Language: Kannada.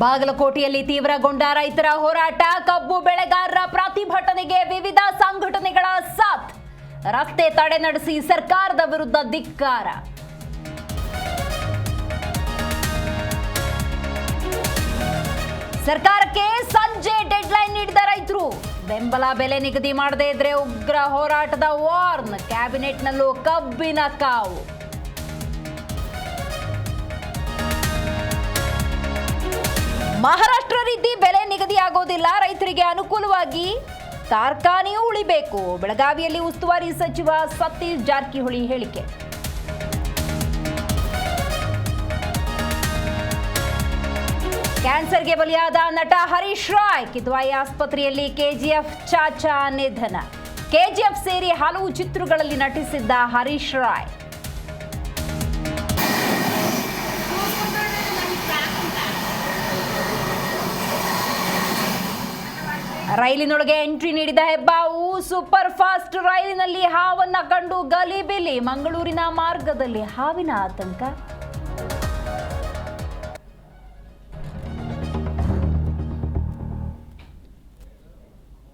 ಬಾಗಲಕೋಟೆಯಲ್ಲಿ ತೀವ್ರಗೊಂಡ ರೈತರ ಹೋರಾಟ, ಕಬ್ಬು ಬೆಳೆಗಾರರ ಪ್ರತಿಭಟನೆಗೆ ವಿವಿಧ ಸಂಘಟನೆಗಳ ಸಾಥ್, ರಸ್ತೆ ತಡೆ ನಡೆಸಿ ಸರ್ಕಾರದ ವಿರುದ್ಧ ಧಿಕ್ಕಾರ. ಸರ್ಕಾರಕ್ಕೆ ಸಂಜೆ ಡೆಡ್ಲೈನ್ ನೀಡಿದ ರೈತರು, ಬೆಂಬಲ ಬೆಲೆ ನಿಗದಿ ಮಾಡದೇ ಇದ್ರೆ ಉಗ್ರ ಹೋರಾಟದ ವಾರ್ನ್, ಕ್ಯಾಬಿನೆಟ್ನಲ್ಲೂ ಕಬ್ಬಿನ ಕಾವು. ಮಹಾರಾಷ್ಟ್ರ ರೀತಿ ಬೆಲೆ ನಿಗದಿ ಆಗೋದಿಲ್ಲ, ರೈತರಿಗೆ ಅನುಕೂಲವಾಗಿ ಕಾರ್ಖಾನೆಯೂ ಉಳಿಬೇಕು. ಬೆಳಗಾವಿಯಲ್ಲಿ ಉಸ್ತುವಾರಿ ಸಚಿವ ಸತೀಶ್ ಜಾರಕಿಹೊಳಿ ಹೇಳಿಕೆ. ಕ್ಯಾನ್ಸರ್ಗೆ ಬಲಿಯಾದ ನಟ ಹರೀಶ್ ರಾಯ್, ಕಿದ್ವಾಯಿ ಆಸ್ಪತ್ರೆಯಲ್ಲಿ ಕೆಜಿಎಫ್ ಚಾಚಾ ನಿಧನ. ಕೆಜಿಎಫ್ ಸೇರಿ ಹಲವು ಚಿತ್ರಗಳಲ್ಲಿ ನಟಿಸಿದ್ದ ಹರೀಶ್ ರಾಯ್ ರೈಲಿನೊಳಗೆ ಎಂಟ್ರಿ ನೀಡಿದ ಹೆಬ್ಬಾವು, ಸೂಪರ್ ಫಾಸ್ಟ್ ರೈಲಿನಲ್ಲಿ ಹಾವನ್ನ ಕಂಡು ಗಲಿಬಿಲಿ. ಮಂಗಳೂರಿನ ಮಾರ್ಗದಲ್ಲಿ ಹಾವಿನ ಆತಂಕ.